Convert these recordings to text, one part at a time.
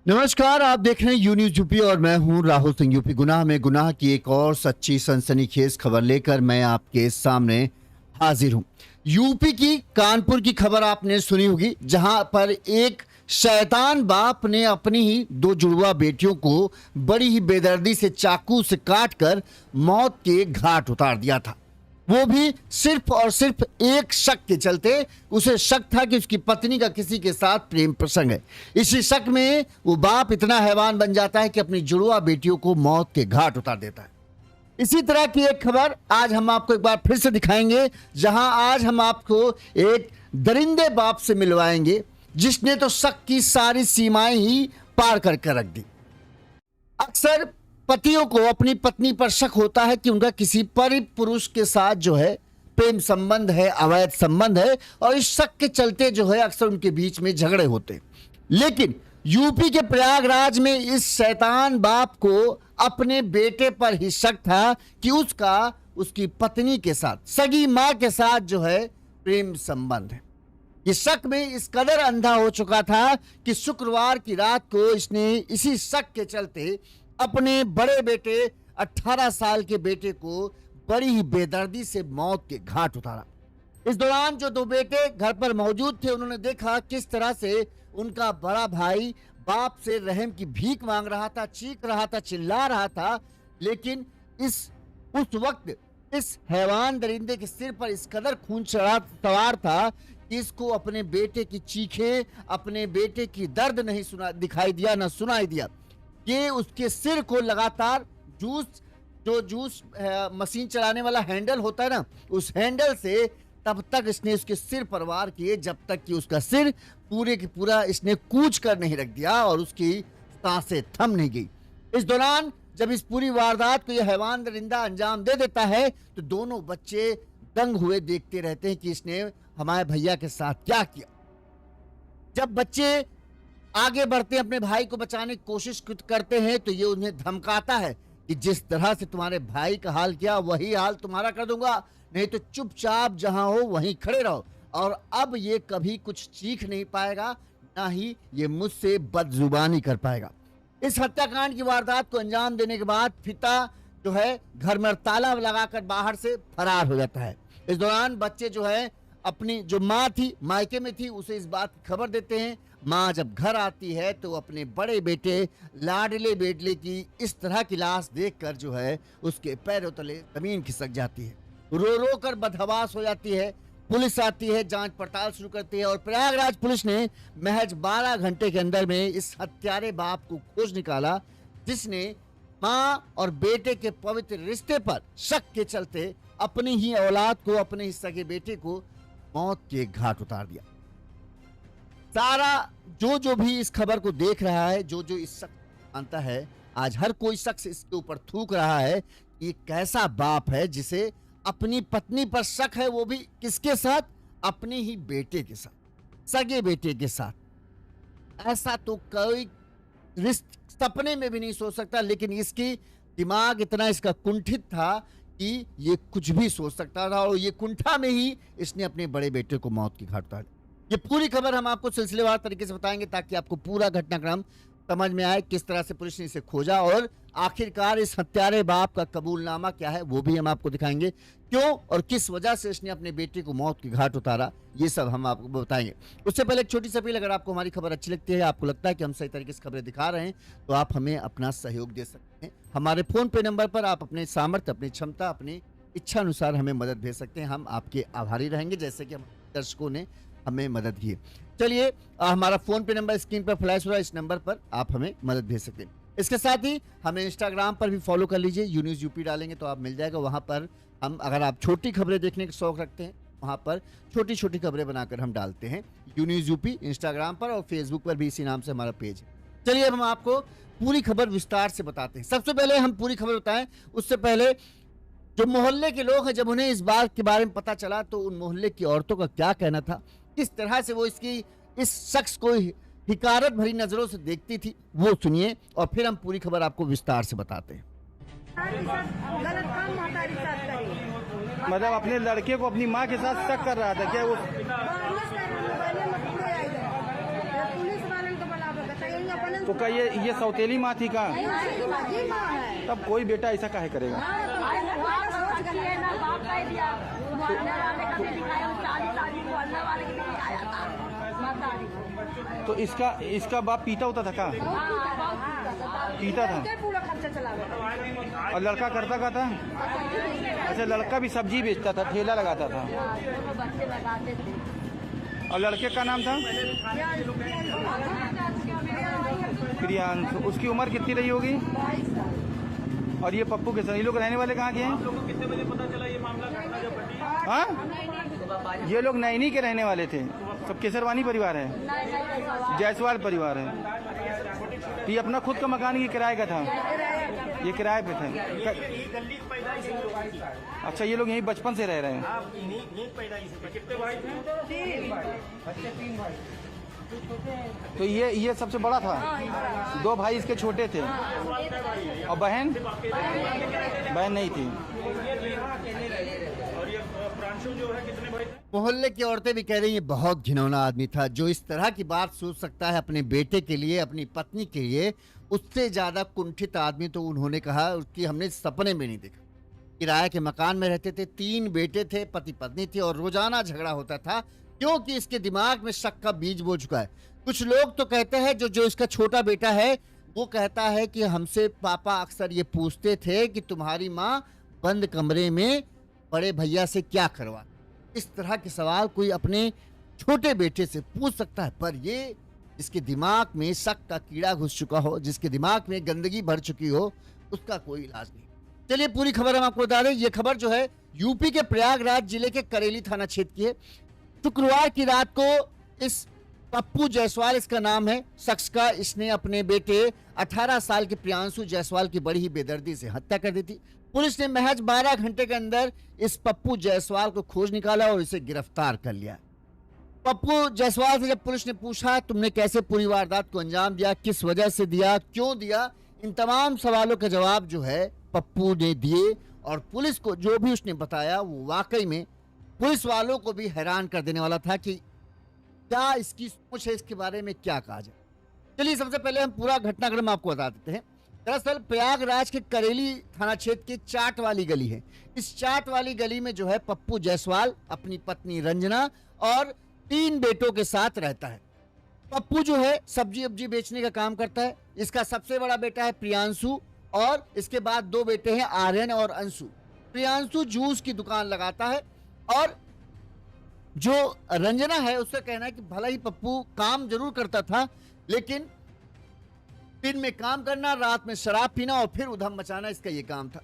नमस्कार, आप देख रहे हैं यू न्यूज यूपी और मैं हूं राहुल सिंह। यूपी गुनाह में गुनाह की एक और सच्ची सनसनीखेज खबर लेकर मैं आपके सामने हाजिर हूं। यूपी की कानपुर की खबर आपने सुनी होगी, जहां पर एक शैतान बाप ने अपनी ही दो जुड़वा बेटियों को बड़ी ही बेदर्दी से चाकू से काटकर मौत के घाट उतार दिया था। वो भी सिर्फ और सिर्फ एक शक के चलते। उसे शक था कि उसकी पत्नी का किसी के साथ प्रेम प्रसंग है। इसी शक में वो बाप इतना हैवान बन जाता है कि अपनी जुड़वा बेटियों को मौत के घाट उतार देता है। इसी तरह की एक खबर आज हम आपको एक बार फिर से दिखाएंगे, जहां आज हम आपको एक दरिंदे बाप से मिलवाएंगे जिसने तो शक की सारी सीमाएं ही पार कर रख दी। अक्सर पतियों को अपनी पत्नी पर शक होता है कि उनका किसी परि पुरुष के साथ जो है प्रेम संबंध है, अवैध संबंध है, और इस शक के चलते जो है अक्सर उनके बीच में झगड़े होते। लेकिन यूपी के प्रयागराज में इस शैतान बाप को अपने बेटे पर ही शक था कि उसकी पत्नी के साथ, सगी मां के साथ जो है प्रेम संबंध है। ये शक में इस कदर अंधा हो चुका था कि शुक्रवार की रात को इसने इसी शक के चलते अपने बड़े बेटे 18 साल के बेटे को बड़ी ही बेदर्दी से मौत के घाट उतारा। इस दौरान जो दो बेटे घर पर मौजूद थे, उन्होंने देखा किस तरह से उनका बड़ा भाई बाप से रहम की भीख मांग रहा था, चीख रहा था, चिल्ला रहा था। लेकिन उस वक्त इस हैवान दरिंदे के सिर पर इस कदर खून सवार था कि इसको अपने बेटे की चीखें, अपने बेटे की दर्द नहीं दिखाई दिया, न सुनाई दिया। कि उसके सिर को लगातार जूस मशीन चलाने वाला हैंडल होता है ना, उस हैंडल से तब तक इसने उसके सिर पर वार किए जब तक कि उसका सिर पूरे की पूरा इसने कूच कर नहीं रख दिया और उसकी सांसें थम नहीं गई। इस दौरान जब इस पूरी वारदात को यह हैवान दरिंदा अंजाम दे देता है तो दोनों बच्चे दंग हुए देखते रहते हैं कि इसने हमारे भैया के साथ क्या किया। जब बच्चे आगे बढ़ते अपने भाई को बचाने की कोशिश करते हैं तो ये उन्हें धमकाता है कि जिस तरह से तुम्हारे भाई का हाल किया वही हाल तुम्हारा कर दूंगा, नहीं तो चुपचाप जहां हो वहीं खड़े रहो। और अब ये कभी कुछ चीख नहीं पाएगा, ना ही ये मुझसे बदजुबानी कर पाएगा। इस हत्याकांड की वारदात को अंजाम देने के बाद पिता जो है घर में ताला लगाकर बाहर से फरार हो जाता है। इस दौरान बच्चे जो है अपनी जो माँ थी, मायके में थी, उसे इस बात की खबर देते हैं। माँ जब घर आती है तो अपने बड़े बेटे लाडले बेटले की इस तरह की लाश देखकर जो है उसके पैरों तले जमीन खिसक जाती है, रो रो कर बदहवास हो जाती है। पुलिस आती है, जांच पड़ताल शुरू करती है और प्रयागराज पुलिस ने महज 12 घंटे के अंदर में इस हत्यारे बाप को खोज निकाला, जिसने माँ और बेटे के पवित्र रिश्ते पर शक के चलते अपनी ही औलाद को, अपने ही सगे बेटे को मौत के घाट उतार दिया। सारा जो भी इस खबर को देख रहा है, जो इस शख्स मानता है, आज हर कोई शख्स इसके ऊपर थूक रहा है कि ये कैसा बाप है जिसे अपनी पत्नी पर शक है, वो भी किसके साथ, अपने ही बेटे के साथ, सगे बेटे के साथ। ऐसा तो कोई सपने में भी नहीं सोच सकता, लेकिन इसकी दिमाग इतना इसका कुंठित था कि ये कुछ भी सोच सकता था और ये कुंठा में ही इसने अपने बड़े बेटे को मौत की घाट उतार दिया। ये पूरी खबर हम आपको सिलसिलेवार तरीके से बताएंगे ताकि आपको पूरा घटनाक्रम समझ में आए, किस तरह से पुलिस ने इसे खोजा और आखिरकार इस हत्यारे बाप का कबूलनामा क्या है वो भी हम आपको दिखाएंगे। क्यों और किस वजह से इसने अपने बेटे को मौत के घाट उतारा, ये सब हम आपको बताएंगे। उससे पहले एक छोटी सी अपील, अगर आपको हमारी खबर अच्छी लगती है, आपको लगता है कि हम सही तरीके से खबरें दिखा रहे हैं, तो आप हमें अपना सहयोग दे सकते हैं। हमारे फोन पे नंबर पर आप अपने सामर्थ्य, अपनी क्षमता, अपनी इच्छा अनुसार हमें मदद भेज सकते हैं। हम आपके आभारी रहेंगे, जैसे कि हम दर्शकों ने हमें मदद की। चलिए, हमारा फोन पे नंबर स्क्रीन पर फ्लैश हो रहा है, इस नंबर पर आप हमें मदद भेज सकते हैं। इसके साथ ही हमें इंस्टाग्राम पर भी फॉलो कर लीजिए, यू न्यूज यूपी डालेंगे तो आप मिल जाएगा। वहां पर हम, अगर आप छोटी खबरें देखने का शौक रखते हैं, वहां पर छोटी छोटी खबरें बनाकर हम डालते हैं, यू न्यूज यूपी इंस्टाग्राम पर और फेसबुक पर भी इसी नाम से हमारा पेज है। चलिए, अब हम आपको पूरी खबर विस्तार से बताते हैं। सबसे पहले हम पूरी खबर बताएं उससे पहले जो मोहल्ले के लोग हैं, जब उन्हें इस बात के बारे में पता चला तो उन मोहल्ले की औरतों का क्या कहना था, किस तरह से वो इस शख्स को हिकारत भरी नजरों से देखती थी, वो सुनिए और फिर हम पूरी खबर आपको विस्तार से बताते हैं। गलत काम हमारे साथ करी। मतलब अपने लड़के को अपनी माँ के साथ शक कर रहा था क्या वो? पुलिस वाले को बुला बताइए अपने तो क्या ये सौतेली माँ थी का? ये माँ है। तब कोई बेटा ऐसा काहे करेगा? तो इसका बाप पीता होता था का? पीता था। पूरा खर्चा चला गया। और लड़का करता का था? अच्छा, लड़का भी सब्जी बेचता था, ठेला लगाता था। बच्चे लगाते थे। और लड़के का नाम था प्रियांशु। उसकी उम्र कितनी रही होगी? 22 साल। और ये पप्पू के साथ ये लोग रहने वाले कहाँ के हैं? कितने बजे पता चला ये मामला घटना जब घटी? हाँ, ये लोग नैनी के रहने वाले थे। सब केसरवानी परिवार है, जायसवाल परिवार है। तो ये अपना खुद का मकान की किराए का था? ये किराए पे थे। ये गली की पैदाइश है लोगों की। अच्छा, ये लोग यहीं बचपन से रह रहे हैं? आप यहीं पैदाइश है। कितने भाई थे? 3 भाई। तो ये सबसे बड़ा था? 2 भाई इसके छोटे थे। और बहन नहीं थी। और ये प्रांशु जो है कितने भाई थे? मोहल्ले की औरतें भी कह रही हैं बहुत घिनौना आदमी था जो इस तरह की बात सोच सकता है अपने बेटे के लिए, अपनी पत्नी के लिए। उससे ज्यादा कुंठित आदमी तो उन्होंने कहा कि हमने सपने में नहीं देखा। किराए के मकान में रहते थे, 3 बेटे थे, पति पत्नी थी और रोजाना झगड़ा होता था क्योंकि इसके दिमाग में शक का बीज बो चुका है। कुछ लोग तो कहते हैं जो इसका छोटा बेटा है वो कहता है कि हमसे पापा अक्सर ये पूछते थे कि तुम्हारी माँ बंद कमरे में बड़े भैया से क्या करवा। इस तरह के सवाल कोई अपने छोटे बेटे से पूछ सकता है, पर ये जिसके दिमाग में शक का कीड़ा घुस चुका हो, जिसके दिमाग में गंदगी भर चुकी हो, उसका कोई इलाज नहीं। चलिए पूरी खबर हम आपको बता दें। ये खबर जो है यूपी के प्रयागराज जिले के करेली थाना क्षेत्र की है। शुक्रवार की रात को इस पप्पू जायसवाल इसका नाम है शख्स का, इसने अपने बेटे 18 साल के प्रियांशु जायसवाल की बड़ी ही बेदर्दी से हत्या कर दी थी। पुलिस ने महज 12 घंटे के अंदर इस पप्पू जायसवाल को खोज निकाला और इसे गिरफ्तार कर लिया। पप्पू जायसवाल से जब पुलिस ने पूछा तुमने कैसे पूरी वारदात को अंजाम दिया, किस वजह से दिया, क्यों दिया, इन तमाम सवालों का जवाब जो है पप्पू ने दिए। और पुलिस को जो भी उसने बताया वो वाकई में पुलिस वालों को भी हैरान कर देने वाला था कि क्या इसकी सोच है, इसके बारे में क्या कहा जाए। चलिए सबसे पहले हम पूरा घटनाक्रम आपको बता देते हैं। दरअसल प्रयागराज के करेली थाना क्षेत्र की चाट वाली गली है। इस चाट वाली गली में जो है पप्पू जायसवाल अपनी पत्नी रंजना और 3 बेटों के साथ रहता है। पप्पू जो है सब्जी अब्जी बेचने का काम करता है। इसका सबसे बड़ा बेटा है प्रियांशु और इसके बाद 2 बेटे हैं आर्यन और अंशु। प्रियांशु जूस की दुकान लगाता है और जो रंजना है उसका कहना है कि भला ही पप्पू काम जरूर करता था लेकिन दिन में काम करना, रात में शराब पीना और फिर उधम मचाना इसका ये काम था।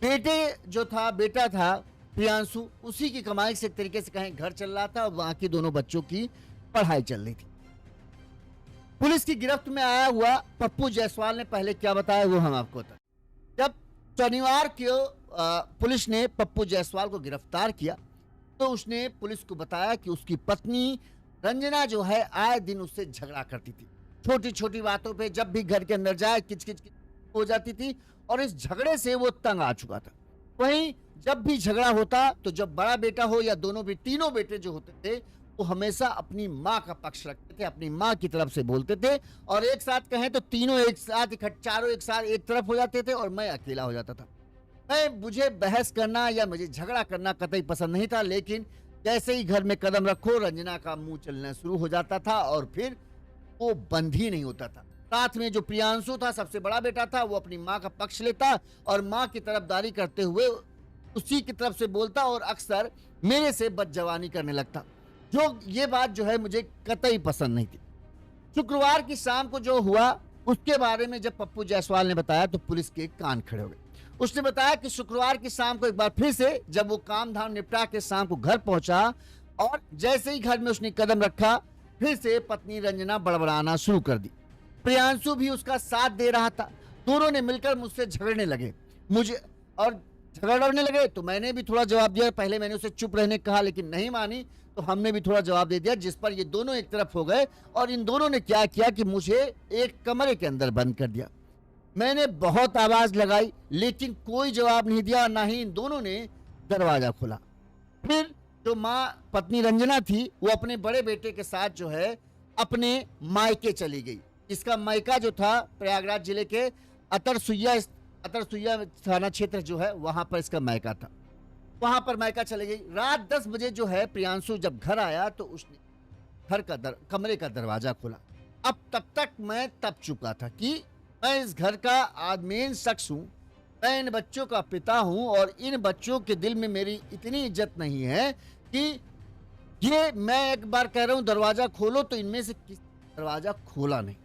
बेटा था प्रियांशु, उसी की कमाई से एक तरीके से कहें घर चल रहा था और वहां की दोनों बच्चों की पढ़ाई चल रही थी। पुलिस की गिरफ्त में आया हुआ पप्पू जायसवाल ने पहले क्या बताया वो हम आपको बताएं। जब शनिवार को पुलिस ने पप्पू जायसवाल को गिरफ्तार किया तो उसने पुलिस को बताया कि उसकी पत्नी रंजना जो है आए दिन उससे झगड़ा करती थी। छोटी छोटी बातों पे जब भी घर के अंदर जाए किचकिच हो जाती थी और इस झगड़े से वो तंग आ चुका था। वहीं जब भी झगड़ा होता तो जब बड़ा बेटा हो या तीनों बेटे जो होते थे वो हमेशा अपनी माँ का पक्ष रखते थे, अपनी माँ की तरफ से बोलते थे और एक साथ कहें तो तीनों एक साथ चारों एक साथ एक तरफ हो जाते थे और मैं अकेला हो जाता था। मुझे बहस करना या मुझे झगड़ा करना कतई पसंद नहीं था, लेकिन जैसे ही घर में कदम रखो रंजना का मुंह चलना शुरू हो जाता था और फिर वो बंद ही नहीं होता था। साथ में जो प्रियांशु था सबसे बड़ा बेटा था वो अपनी माँ का पक्ष लेता और माँ की तरफदारी करते हुए उसी की तरफ से बोलता और अक्सर मेरे से बदजवानी करने लगता, जो ये बात जो है मुझे कतई पसंद नहीं थी। शुक्रवार की शाम को जो हुआ उसके बारे में जब पप्पू जायसवाल ने बताया तो पुलिस के कान खड़े हो गए। उसने बताया कि शुक्रवार की शाम को एक बार फिर से जब वो काम धाम निपटा के शाम को घर पहुंचा और जैसे ही घर में उसने कदम रखा फिर से पत्नी रंजना बड़बड़ाना शुरू कर दी। प्रियांशु भी उसका साथ दे रहा था। दोनों ने मिलकर मुझसे झगड़ने लगे तो मैंने भी थोड़ा जवाब दिया। पहले मैंने उसे चुप रहने कहा लेकिन नहीं मानी तो हमने भी थोड़ा जवाब दे दिया, जिस पर ये दोनों एक तरफ हो गए और इन दोनों ने क्या किया कि मुझे एक कमरे के अंदर बंद कर दिया। मैंने बहुत आवाज लगाई लेकिन कोई जवाब नहीं दिया और ना ही इन दोनों ने दरवाजा खोला। फिर जो माँ पत्नी रंजना थी वो अपने बड़े बेटे के साथ जो है अपने मायके चली गई। इसका मायका जो था प्रयागराज जिले के अतरसुइया थाना क्षेत्र जो है वहां पर इसका मायका था। वहां पर मायका चले गई। रात 10 बजे जो है प्रियांशु जब घर आया तो उसने घर का कमरे का दरवाजा खोला। अब तब तक मैं तब चुका था कि मैं इस घर का मेन शख्स हूं, मैं इन बच्चों का पिता हूं और इन बच्चों के दिल में मेरी इतनी इज्जत नहीं है कि ये मैं एक बार कह रहा हूं दरवाजा खोलो तो इनमें से किसी दरवाजा खोला नहीं।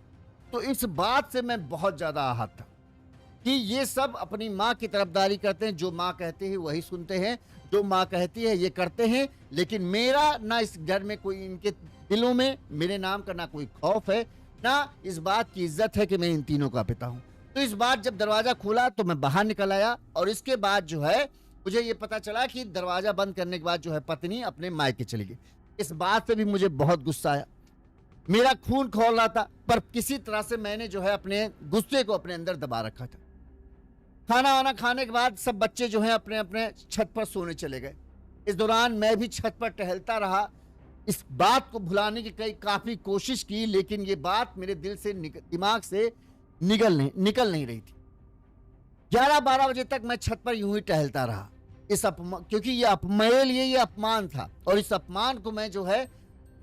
तो इस बात से मैं बहुत ज्यादा आहत था कि ये सब अपनी माँ की तरफदारी करते हैं, जो माँ कहती है वही सुनते हैं, जो माँ कहती है ये करते हैं, लेकिन मेरा ना इस घर में कोई, इनके दिलों में मेरे नाम का ना कोई खौफ है, ना इस बात की इज्जत है कि मैं इन तीनों का पिता हूं। तो इस बात जब दरवाजा खोला तो मैं बाहर निकल आया और इसके बाद जो है मुझे ये पता चला कि दरवाजा बंद करने के बाद जो है पत्नी अपने मायके चली गई। इस बात से भी मुझे बहुत गुस्सा आया, मेरा खून खौल रहा था, पर किसी तरह से मैंने जो है अपने गुस्से को अपने अंदर दबा रखा था। खाना वाना खाने के बाद सब बच्चे जो हैं अपने अपने छत पर सोने चले गए। इस दौरान मैं भी छत पर टहलता रहा। इस बात को भुलाने की काफी कोशिश की, लेकिन ये बात मेरे दिल से दिमाग से निकल नहीं रही थी। 11-12 बजे तक मैं छत पर यूं ही टहलता रहा। क्योंकि मेरे लिए ये अपमान था और इस अपमान को मैं जो है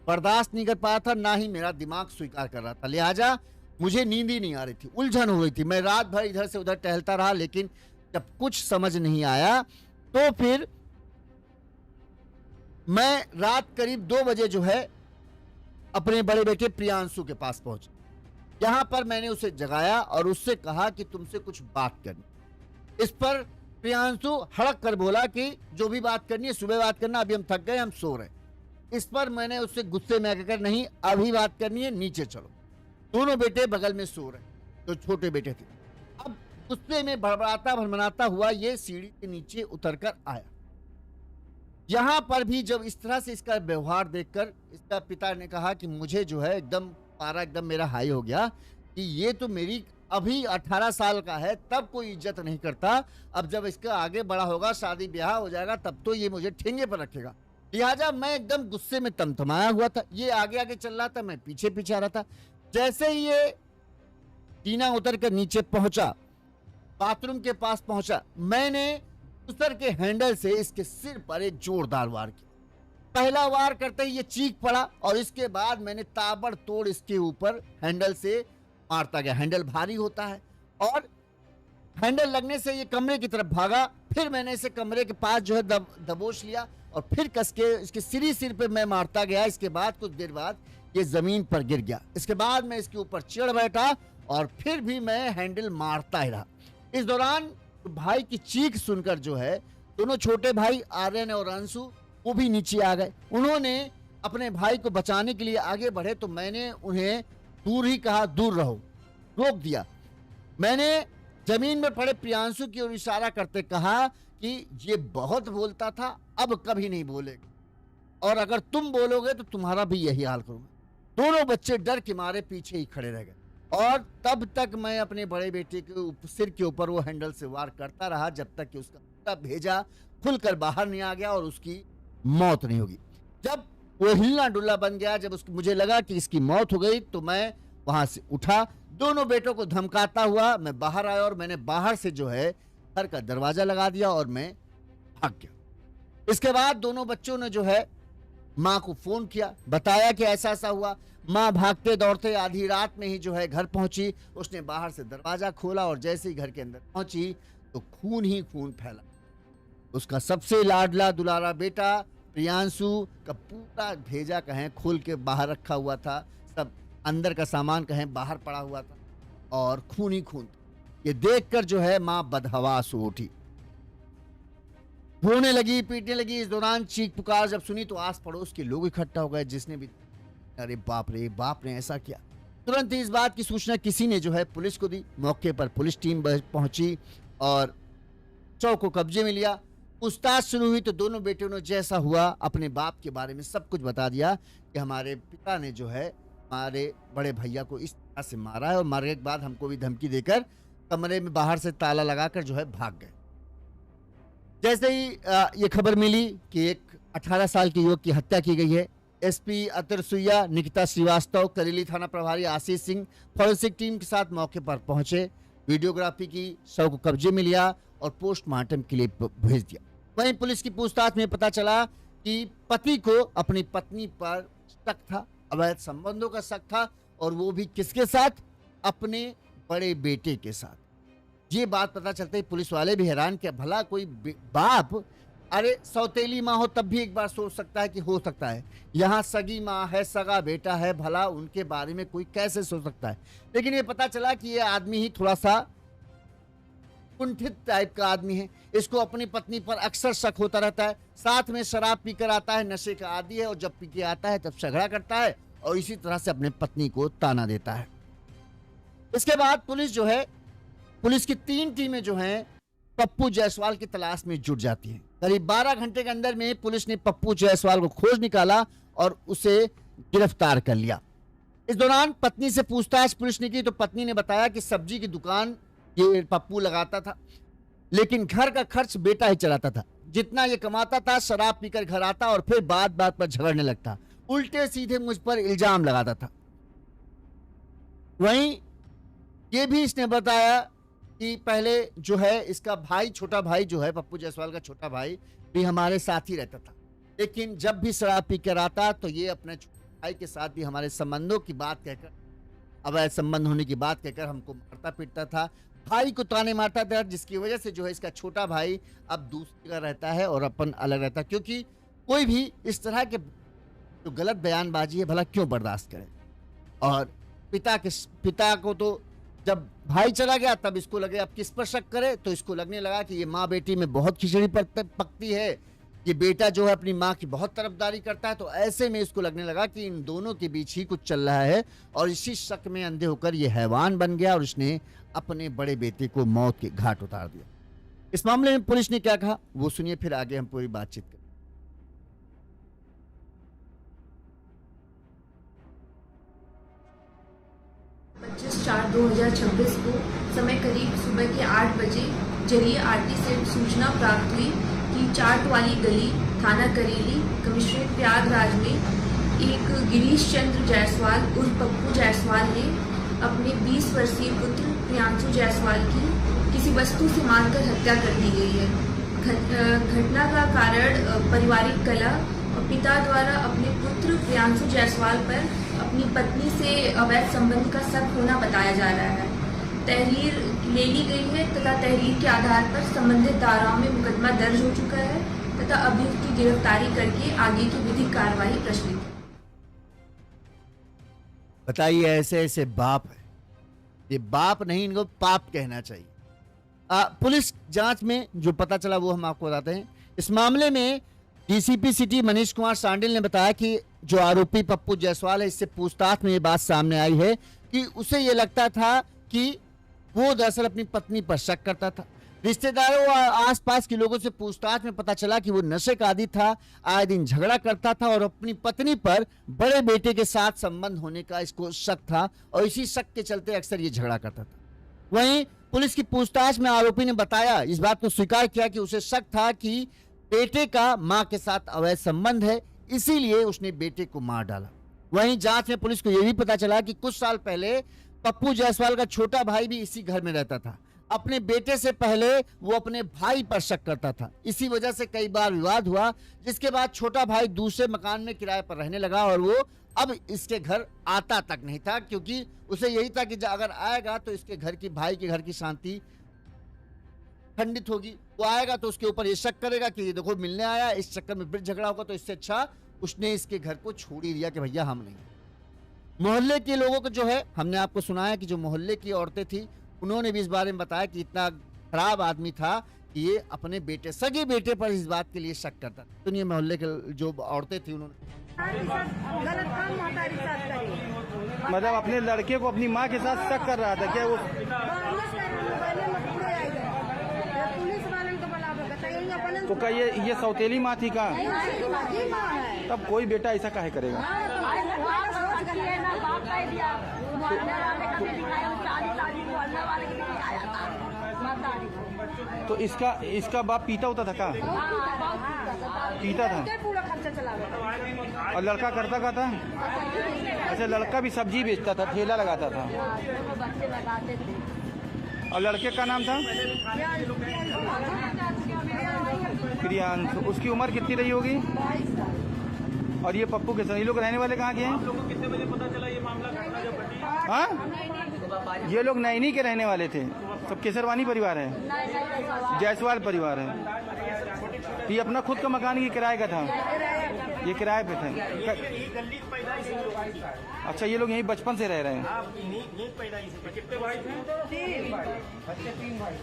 बर्दाश्त नहीं कर पाया था, ना ही मेरा दिमाग स्वीकार कर रहा था। लिहाजा मुझे नींद ही नहीं आ रही थी, उलझन हो रही थी। मैं रात भर इधर से उधर टहलता रहा, लेकिन जब कुछ समझ नहीं आया तो फिर मैं रात करीब 2 बजे जो है अपने बड़े बेटे प्रियांशु के पास पहुंचा। यहां पर मैंने उसे जगाया और उससे कहा कि तुमसे कुछ बात करनी। इस पर प्रियांशु हड़क कर बोला कि जो भी बात करनी है सुबह बात करना, अभी हम थक गए, हम सो रहे। इस पर मैंने उससे गुस्से में कहकर नहीं, अभी बात करनी है, नीचे चलो। दोनों बेटे बगल में सो रहे, जो छोटे बेटे थे। अब गुस्से में भड़बड़ाता भड़बड़ाता हुआ ये सीढ़ी के नीचे उतरकर आया। यहां पर भी जब इस तरह से इसका व्यवहार देखकर इसका पिता ने कहा कि मुझे जो है एकदम पारा एकदम मेरा हाई हो गया कि ये तो मेरी अभी 18 साल का है, तब कोई इज्जत नहीं करता, अब जब इसका आगे बड़ा होगा, शादी ब्याह हो जाएगा, तब तो ये मुझे ठेंगे पर रखेगा। लिहाजा मैं एकदम गुस्से में तमतमाया हुआ था। ये आगे आगे चल रहा था, मैं पीछे पीछे आ रहा था। जैसे ही ये टीना उतर कर नीचे पहुंचा, बाथरूम के पास पहुंचा, मैंने दूसर के हैंडल से इसके सिर पर एक जोरदार वार किया। पहला वार करते ही ये चीख पड़ा और इसके बाद मैंने ताबड़तोड़ इसके ऊपर हैंडल से मारता गया। हैंडल भारी होता है और हैंडल लगने से ये कमरे की तरफ भागा। फिर मैंने इसे कमरे के पास जो है दबोच लिया और फिर कस के इसके सिर पे मैं मारता गया। इसके बाद कुछ देर बाद ये जमीन पर गिर गया। इसके बाद मैं इसके ऊपर चढ़ बैठा और फिर भी मैं हैंडल मारता ही रहा। इस दौरान भाई की चीख सुनकर जो है दोनों छोटे भाई आर्यन और अंशु वो भी नीचे आ गए। उन्होंने अपने भाई को बचाने के लिए आगे बढ़े तो मैंने उन्हें दूर ही कहा, दूर रहो, रोक दिया। मैंने जमीन में पड़े प्रियांशु की ओर इशारा करते कहा कि ये बहुत बोलता था, अब कभी नहीं बोलेगा और अगर तुम बोलोगे तो तुम्हारा भी यही हाल करूंगा। दोनों बच्चे डर के मारे पीछे ही खड़े रह गए और तब तक मैं अपने बड़े बेटे के सिर के ऊपर वो हैंडल से वार करता रहा जब तक कि उसका पूरा भेजा खुलकर बाहर नहीं आ गया और उसकी मौत नहीं होगी। जब वो हिलना डुल्ला बन गया, जब मुझे लगा कि इसकी मौत हो गई तो मैं वहां से उठा। दोनों बेटों को धमकाता हुआ मैं बाहर आया और मैंने बाहर से जो है घर का दरवाजा लगा दिया और मैं भाग गया। इसके बाद दोनों बच्चों ने जो है माँ को फोन किया, बताया कि ऐसा ऐसा हुआ। माँ भागते दौड़ते आधी रात में ही जो है घर पहुंची। उसने बाहर से दरवाजा खोला और जैसे ही घर के अंदर पहुंची तो खून ही खून फैला। उसका सबसे लाडला दुलारा बेटा प्रियांशु का पूरा भेजा कहें खोल के बाहर रखा हुआ था, सब अंदर का सामान कहें बाहर पड़ा हुआ था और खून ही खून। ये देखकर जो है माँ बदहवास हो उठी, रोने लगी, पीटने लगी। इस दौरान चीख पुकार जब सुनी तो आस पड़ोस के लोग इकट्ठा हो गए, जिसने भी अरे बाप रे बाप ने ऐसा किया। तुरंत ही इस बात की सूचना किसी ने जो है पुलिस को दी। मौके पर पुलिस टीम पहुंची और शव को कब्जे में लिया। पूछताछ शुरू हुई तो दोनों बेटियों ने जैसा हुआ अपने बाप के बारे में सब कुछ बता दिया कि हमारे पिता ने जो है हमारे बड़े भैया को इस तरह से मारा है और मारने के बाद हमको भी धमकी देकर कमरे में बाहर से ताला लगाकर जो है भाग गए। जैसे ही ये खबर मिली कि एक 18 साल के युवक की हत्या की गई है, एसपी अतर सुइया, निकिता श्रीवास्तव, करेली थाना प्रभारी आशीष सिंह फॉरेंसिक टीम के साथ मौके पर पहुंचे, वीडियोग्राफी की, शव को कब्जे में लिया और पोस्टमार्टम के लिए भेज दिया। वहीं पुलिस की पूछताछ में पता चला कि पति को अपनी पत्नी पर शक था, अवैध संबंधों का शक था, और वो भी किसके साथ? अपने बड़े बेटे के साथ। ये बात पता चलते ही पुलिस वाले भी हैरान कि भला कोई बाप, अरे सौतेली माँ हो तब भी एक बार सोच सकता है कि हो सकता है, यहाँ सगी माँ है, सगा बेटा है, भला उनके बारे में कोई कैसे सोच सकता है। लेकिन ये पता चला कि ये आदमी ही थोड़ा सा कुंठित टाइप का आदमी है। इसको अपनी पत्नी पर अक्सर शक होता रहता है, साथ में शराब पीकर आता है, नशे का आदी है, और जब पी के आता है तब झगड़ा करता है और इसी तरह से अपने पत्नी को ताना देता है। इसके बाद पुलिस जो है, पुलिस की 3 टीमें जो हैं पप्पू जायसवाल की तलाश में जुट जाती हैं। करीब 12 घंटे के अंदर में पुलिस ने पप्पू जायसवाल को खोज निकाला और उसे गिरफ्तार कर लिया। इस दौरान पत्नी से पूछताछ पुलिस ने की तो पत्नी ने बताया कि सब्जी की दुकान ये पप्पू लगाता था, लेकिन घर का खर्च बेटा ही चलाता था। जितना ये कमाता था शराब पीकर घर आता और फिर बात बात पर झगड़ने लगता, उल्टे सीधे मुझ पर इल्जाम लगाता था। वहीं ये भी इसने बताया कि पहले जो है इसका भाई, छोटा भाई जो है, पप्पू जायसवाल का छोटा भाई भी हमारे साथ ही रहता था, लेकिन जब भी शराब पीकर आता तो ये अपने छोटे भाई के साथ भी हमारे संबंधों की बात कहकर, अवैध संबंध होने की बात कहकर हमको मारता पीटता था, भाई को ताने मारता था, जिसकी वजह से जो है इसका छोटा भाई अब दूसरी जगह रहता है और अपन अलग रहता है। क्योंकि कोई भी इस तरह के जो गलत बयानबाजी है भला क्यों बर्दाश्त करे। और पिता को तो जब भाई चला गया तब इसको लगे अब किस पर शक करे, तो इसको लगने लगा कि ये माँ बेटी में बहुत खिचड़ी पकती है, ये बेटा जो है अपनी माँ की बहुत तरफदारी करता है। तो ऐसे में इसको लगने लगा कि इन दोनों के बीच ही कुछ चल रहा है और इसी शक में अंधे होकर ये हैवान बन गया और इसने अपने बड़े बेटे को मौत के घाट उतार दिया। इस मामले में पुलिस ने क्या कहा वो सुनिए, फिर आगे हम पूरी बातचीत करें। 25/4/2026 को समय करीब सुबह के 8 बजे जरिए आरटी से सूचना प्राप्त हुई कि चाट वाली गली, थाना करेली, कमिश्नरेट प्रयागराज में एक गिरीश चंद्र जायसवाल उर्फ पप्पू जायसवाल ने अपने 20 वर्षीय पुत्र प्रियांशु जायसवाल की किसी वस्तु से मारकर हत्या कर दी गई है। घटना का कारण पारिवारिक कलह और पिता द्वारा अपने पुत्र प्रियांशु जायसवाल पर अपनी पत्नी से अवैध संबंध का शक होना बताया जा रहा है। तहरीर ले ली गई है तथा तहरीर के आधार पर संबंधित धाराओं में मुकदमा दर्ज हो चुका है तथा अभियुक्त की गिरफ्तारी करके आगे की विधिक कार्रवाई प्रचलित है। बताइए, ऐसे ऐसे बाप है, ये बाप नहीं इनको पाप कहना चाहिए। पुलिस जांच में जो पता चला वो हम आपको बताते हैं। इस मामले में डीसीपी सिटी मनीष कुमार सांडिल ने बताया कि जो आरोपी पप्पू जायसवाल है, इससे पूछताछ में ये बात सामने आई है कि उसे ये लगता था कि वो दरअसल अपनी पत्नी पर शक करता था। रिश्तेदारों और आसपास के लोगों से पूछताछ में पता चला कि वो नशे का आदी था, आए दिन झगड़ा करता था और अपनी पत्नी पर बड़े बेटे के साथ संबंध होने का इसको शक था और इसी शक के चलते अक्सर ये झगड़ा करता था। वहीं पुलिस की पूछताछ में आरोपी ने बताया, इस बात को स्वीकार किया कि उसे शक था कि बेटे का मां के साथ अवैध संबंध है, इसीलिए उसने बेटे को मार डाला। वहीं जांच में पुलिस को यह भी पता चला कि कुछ साल पहले पप्पू जायसवाल का छोटा भाई भी इसी घर में रहता था। अपने बेटे से पहले वो अपने भाई पर शक करता था, इसी वजह से कई बार विवाद हुआ, जिसके बाद छोटा भाई दूसरे मकान में किराए पर रहने लगा और वो अब इसके घर आता तक नहीं था, क्योंकि उसे यही था कि अगर आएगा तो इसके घर की, भाई के घर की शांति खंडित होगी। वो आएगा तो उसके ऊपर ये शक करेगा कि ये देखो मिलने आया, इस चक्कर में फिर झगड़ा होगा, तो इससे अच्छा उसने इसके घर को छोड़ ही दिया कि भैया हम नहीं। मोहल्ले के लोगों को जो है, हमने आपको सुनाया कि जो मोहल्ले की औरतें थी उन्होंने भी इस बारे में बताया कि इतना खराब आदमी था कि ये अपने बेटे, सगे बेटे पर इस बात के लिए शक करता था। सुनिए मोहल्ले के जो औरतें थी उन्होंने। गलत काम हमारे साथ करी, मतलब अपने लड़के को अपनी माँ के साथ शक कर रहा था क्या वो? पुलिस वाले को बुला तो क्या ये सौतेली माँ थी का? माँ है। तब कोई बेटा ऐसा काहे करेगा? तो इसका बाप पीता होता था क्या? पीता था। क्या पूरा खर्चा चला गया। और लड़का करता क्या था? अच्छा, लड़का भी सब्जी बेचता था, ठेला लगाता था। बच्चे लगाते थे। और लड़के का नाम था प्रियांशु। उसकी उम्र कितनी रही होगी? 22 साल। और ये पप्पू के साथ ये लोग रहने वाले कहाँ के हैं? कितने बजे पता चला ये मामला घटना जब घटी? हाँ, ये लोग नैनी के रहने वाले थे। सब केसरवानी परिवार है, जायसवाल परिवार है। तो ये अपना खुद का मकान की किराए का था, ये किराए पे थे। ये गली की पैदाइश है लोगों की। अच्छा, ये लोग यहीं बचपन से रह रहे हैं। आप यहीं पैदाइश है। कितने भाई थे? 3 भाई।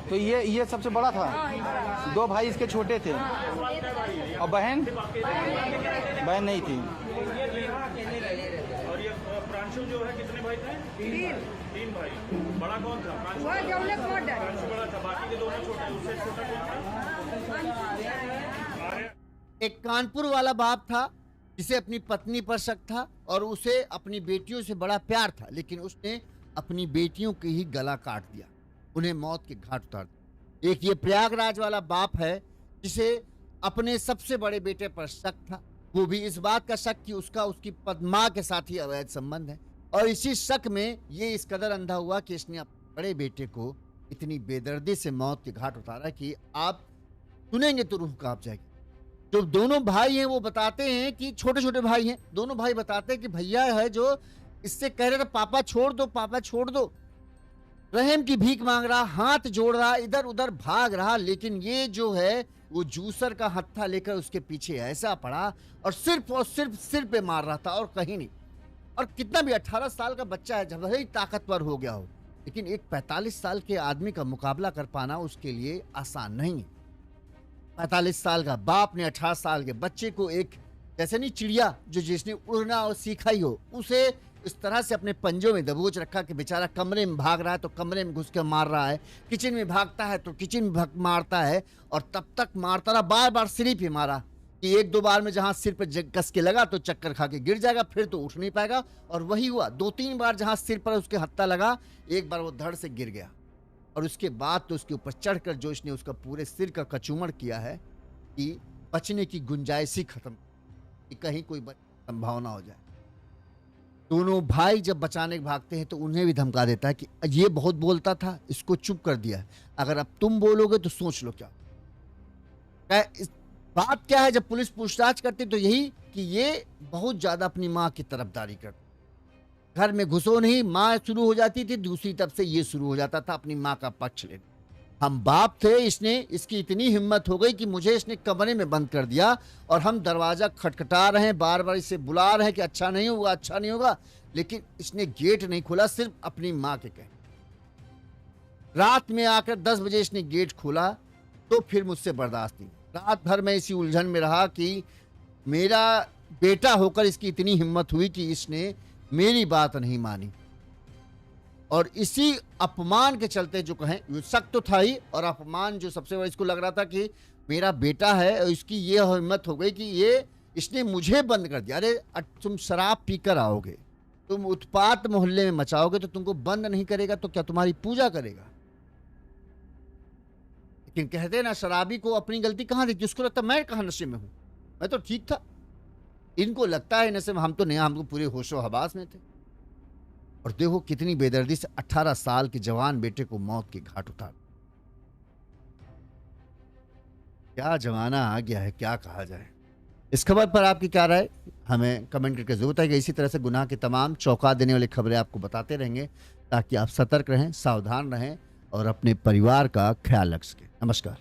तो ये सबसे बड़ा था, 2 भाई इसके छोटे थे। और बहन नहीं थी। और ये प्रांशु जो है कितने भाई थे? 3 भाई। बड़ा कौन था? प्रांशु वह जौले को डर। प्रांशु बड़ा था, बाकी के दोनों छोटे। उससे छोटा कौन था? एक कानपुर वाला बाप था जिसे अपनी पत्नी पर शक था और उसे अपनी बेटियों से बड़ा प्यार था, लेकिन उसने अपनी बेटियों की ही गला काट दिया, उन्हें मौत के घाट उतार दिया। एक ये प्रयागराज वाला बाप है जिसे अपने सबसे बड़े बेटे पर शक था, वो भी इस बात का शक कि उसकी मां के साथ ही अवैध संबंध है। और इसी शक में ये इस कदर अंधा हुआ कि इसने अपने बड़े बेटे को इतनी बेदर्दी से मौत के घाट उतारा कि आप सुनेंगे तो रूह कांप जाएगी। जो दोनों भाई हैं वो बताते हैं कि छोटे छोटे भाई हैं, दोनों भाई बताते हैं कि भैया है जो इससे कह रहे थे पापा छोड़ दो, पापा छोड़ दो, रहम की भीख मांग रहा, हाथ जोड़ रहा, इधर उधर भाग रहा, लेकिन ये जो है वो जूसर का हत्था लेकर उसके पीछे ऐसा पड़ा और सिर्फ सिर पे मार रहा था और कहीं नहीं। और कितना भी 18 साल का बच्चा है, जब ही ताकतवर हो गया हो, लेकिन एक 45 साल के आदमी का मुकाबला कर पाना उसके लिए आसान नहीं है। 45 साल का बाप ने 18 साल के बच्चे को, एक जैसे नहीं चिड़िया जो जिसने उड़ना और सीखा ही हो, उसे इस तरह से अपने पंजों में दबोच रखा कि बेचारा कमरे में भाग रहा है तो कमरे में घुस के मार रहा है, किचन में भागता है तो किचन में मारता है, और तब तक मारता रहा, बार बार सिर पे मारा कि 1-2 बार में जहां सिर पर कस के लगा तो चक्कर खा के गिर जाएगा, फिर तो उठ नहीं पाएगा। और वही हुआ, 2-3 बार जहां सिर पर उसके हत्था लगा, एक बार वो धड़ से गिर गया। और उसके बाद तो उसके ऊपर चढ़कर जो इसने उसका पूरे सिर का कचूमड़ किया है कि बचने की गुंजाइश ही खत्म, कि कहीं कोई संभावना हो जाए। दोनों भाई जब बचाने भागते हैं तो उन्हें भी धमका देता है कि ये बहुत बोलता था, इसको चुप कर दिया, अगर अब तुम बोलोगे तो सोच लो क्या। बात क्या है, जब पुलिस पूछताछ करती तो यही कि ये बहुत ज्यादा अपनी माँ की तरफदारी करता, घर में घुसो नहीं, माँ शुरू हो जाती थी, दूसरी तरफ से ये शुरू हो जाता था अपनी माँ का पक्ष लेने। हम बाप थे, इसकी इतनी हिम्मत हो गई कि मुझे इसने कमरे में बंद कर दिया और हम दरवाजा खटखटा रहे हैं, बार बार इसे बुला रहे हैं कि अच्छा नहीं होगा, अच्छा नहीं होगा, लेकिन इसने गेट नहीं खोला, सिर्फ अपनी माँ के कहे। रात में आकर 10 बजे इसने गेट खोला तो फिर मुझसे बर्दाश्त नहीं। रात भर मैं इसी उलझन में रहा कि मेरा बेटा होकर इसकी इतनी हिम्मत हुई कि इसने मेरी बात नहीं मानी। और इसी अपमान के चलते जो कहें, शक तो था ही, और अपमान जो सबसे बड़ा इसको लग रहा था कि मेरा बेटा है और इसकी ये हिम्मत हो गई कि इसने मुझे बंद कर दिया। अरे तुम शराब पीकर आओगे, तुम उत्पात मोहल्ले में मचाओगे तो तुमको बंद नहीं करेगा तो क्या तुम्हारी पूजा करेगा? लेकिन कहते हैं ना, शराबी को अपनी गलती कहाँ दिखती, उसको लगता मैं कहाँ नशे में हूं, मैं तो ठीक था। इनको लगता है नशे में, हम तो नहीं, हम तो पूरे होशो हवास में थे। और देखो कितनी बेदर्दी से 18 साल के जवान बेटे को मौत के घाट उतार। क्या जमाना आ गया है, क्या कहा जाए। इस खबर पर आपकी क्या राय, हमें कमेंट करके जरूर बताइएगा। इसी तरह से गुनाह के तमाम चौंका देने वाली खबरें आपको बताते रहेंगे, ताकि आप सतर्क रहें, सावधान रहें और अपने परिवार का ख्याल रख सकें। नमस्कार।